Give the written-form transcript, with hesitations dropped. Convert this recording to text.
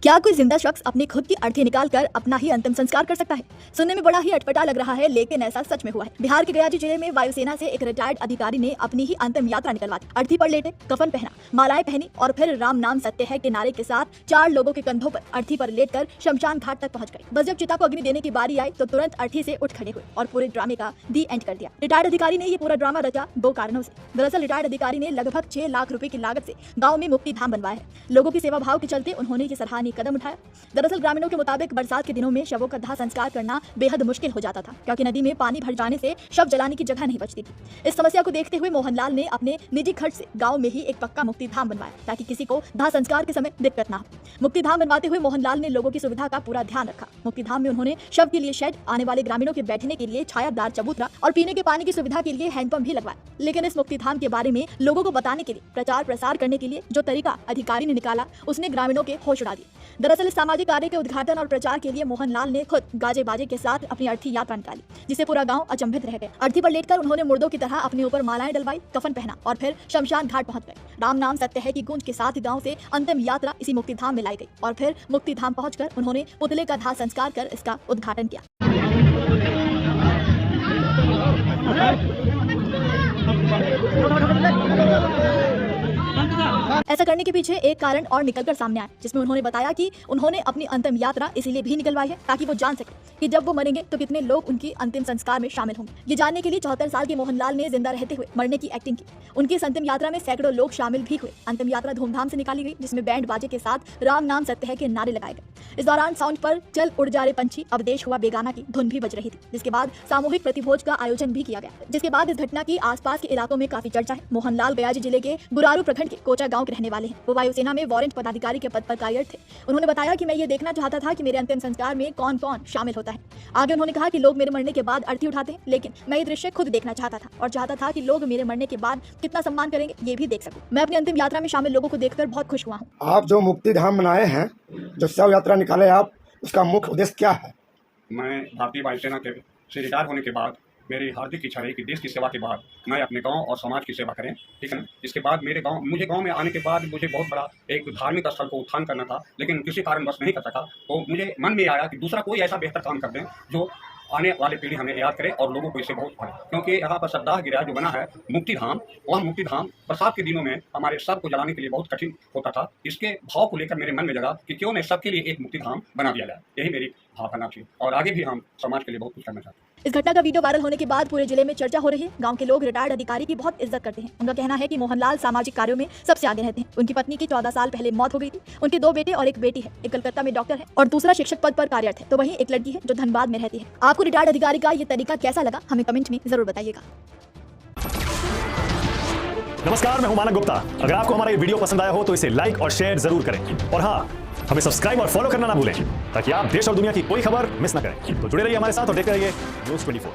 क्या कोई जिंदा शख्स अपनी खुद की अर्थी निकालकर अपना ही अंतिम संस्कार कर सकता है? सुनने में बड़ा ही अटपटा लग रहा है, लेकिन ऐसा सच में हुआ है। बिहार के गया जिले में वायुसेना से एक रिटायर्ड अधिकारी ने अपनी ही अंतिम यात्रा निकलवा दी। अर्थी पर लेटे, कफन पहना, मालाएं पहनी और फिर राम नाम सत्य है के नारे के साथ 4 लोगों के कंधों पर अर्थी पर लेटकर शमशान घाट तक पहुंच गए। बस जब चिता को अग्नि देने की बारी आई तो तुरंत अर्थी से उठ खड़े हुए और पूरे ड्रामे का दी एंड कर दिया। रिटायर्ड अधिकारी ने ये पूरा ड्रामा रचा 2 कारणों से। दरअसल रिटायर्ड अधिकारी ने लगभग 6 लाख रुपए की लागत से गाँव में मुक्ति धाम बनवाया है। लोगों की सेवा भाव के चलते उन्होंने ये सराहनीय कदम उठाया। दरअसल ग्रामीणों के मुताबिक बरसात के दिनों में शवों का दाह संस्कार करना बेहद मुश्किल हो जाता था, क्योंकि नदी में पानी भर जाने से शव जलाने की जगह नहीं बचती थी। इस समस्या को देखते हुए मोहनलाल ने अपने निजी खर्च से गांव में ही एक पक्का मुक्ति धाम बनवाया, ताकि किसी को दाह संस्कार के समय दिक्कत ना हो। मुक्ति धाम बनवाते हुए मोहनलाल ने लोगों की सुविधा का पूरा ध्यान रखा। मुक्ति धाम में उन्होंने शव के लिए शेड, आने वाले ग्रामीणों के बैठने के लिए छायादार चबूतरा और पीने के पानी की सुविधा के लिए हैंडपंप भी लगवाया। लेकिन इस मुक्ति धाम के बारे में लोगों को बताने के लिए, प्रचार प्रसार करने के लिए जो तरीका अधिकारी ने निकाला, उसने ग्रामीणों के होश उड़ा दिए। दरअसल इस सामाजिक कार्य के उद्घाटन और प्रचार के लिए मोहनलाल ने खुद गाजे बाजे के साथ अपनी अर्थी यात्रा निकाली, जिसे पूरा गांव अचंभित रह गए। अर्थी पर लेटकर उन्होंने मुर्दों की तरह अपने ऊपर मालाएं डलवाई, कफन पहना और फिर शमशान घाट पहुंच गए। राम नाम सत्य है की गूंज के साथ गांव से अंतिम यात्रा इसी मुक्ति धाम में लाई गई और फिर मुक्ति धाम पहुंचकर उन्होंने पुतले का दाह संस्कार कर इसका उद्घाटन किया। ऐसा करने के पीछे एक कारण और निकलकर सामने आया, जिसमें उन्होंने बताया कि उन्होंने अपनी अंतिम यात्रा इसीलिए भी निकलवाई है ताकि वो जान सके कि जब वो मरेंगे तो कितने लोग उनकी अंतिम संस्कार में शामिल होंगे। ये जानने के लिए 74 साल के मोहनलाल ने जिंदा रहते हुए मरने की एक्टिंग की। उनकी इस अंतिम यात्रा में सैकड़ों लोग शामिल भी हुए। अंतिम यात्रा धूमधाम से निकाली गई, जिसमें बैंड बाजे के साथ राम नाम सत्य है के नारे लगाए गए। इस दौरान साउंड पर चल उड़ जा रे पंछी अब देश हुआ बेगाना की धुन भी बज रही थी, जिसके बाद सामूहिक प्रतिभोज का आयोजन भी किया गया। जिसके बाद इस घटना की आसपास के इलाकों में काफी चर्चा है। मोहनलाल गया जिले के गुरारू प्रखंड के कोचा गाँव के रहने वाले हैं। वो वायुसेना में वारंट पदाधिकारी के पद पर कार्यरत थे। उन्होंने बताया कि मैं ये देखना चाहता था कि मेरे अंतिम संस्कार में कौन कौन शामिल होता है। आगे उन्होंने कहा कि लोग मेरे मरने के बाद अर्थी उठाते हैं, लेकिन मैं ये दृश्य खुद देखना चाहता था और चाहता था कि लोग मेरे मरने के बाद कितना सम्मान करेंगे ये भी देख सकूं। मैं अपनी अंतिम यात्रा में शामिल लोगों को देखकर बहुत खुश हुआ हूँ। आप जो मुक्ति धाम बनाए हैं, जो शव यात्रा निकाले आप, उसका मुख्य उद्देश्य क्या है? मैं भारतीय वायुसेना के से रिटायर होने के बाद मेरी हार्दिक इच्छा रही कि देश की सेवा के बाद मैं अपने गांव और समाज की सेवा करें, ठीक है ना। इसके बाद मुझे गांव में आने के बाद मुझे बहुत बड़ा एक धार्मिक स्थल को उत्थान करना था, लेकिन किसी कारणवश नहीं कर सका। तो मुझे मन में आया कि दूसरा कोई ऐसा बेहतर काम कर दें जो आने वाली पीढ़ी हमें याद करे और लोगों को इससे बहुत पड़े, क्योंकि यहाँ पर श्रद्धा गिरा जो बना है मुक्ति धाम, वह मुक्ति धाम बरसात के दिनों में हमारे सब को जलाने के लिए बहुत कठिन होता था। इसके भाव को लेकर मेरे मन में लगा कि क्यों न सबके लिए एक मुक्ति धाम बना दिया जाए। यही मेरी भावना थी और आगे भी हम समाज के लिए बहुत कुछ करना चाहते हैं। इस घटना का वीडियो वायरल होने के बाद पूरे जिले में चर्चा हो रही है। गांव के लोग रिटायर्ड अधिकारी की बहुत इज्जत करते हैं। उनका कहना है कि मोहनलाल सामाजिक कार्यों में सबसे आगे रहते हैं। उनकी पत्नी की 14 साल पहले मौत हो गई थी। उनके 2 बेटे और एक बेटी है। एक कलकत्ता में डॉक्टर है और दूसरा शिक्षक पद पर कार्यरत है। तो वहीं एक लड़की है जो धनबाद में रहती है। आपको रिटायर्ड अधिकारी का ये तरीका कैसा लगा, हमें कमेंट में जरूर बताइएगा। नमस्कार, मैं हूं मानक गुप्ता। अगर आपको हमारा ये वीडियो पसंद आया हो तो इसे लाइक और शेयर जरूर करें और हाँ, हमें सब्सक्राइब और फॉलो करना ना भूलें, ताकि आप देश और दुनिया की कोई खबर मिस ना करें। तो जुड़े रहिए हमारे साथ और देखते रहिए News 24।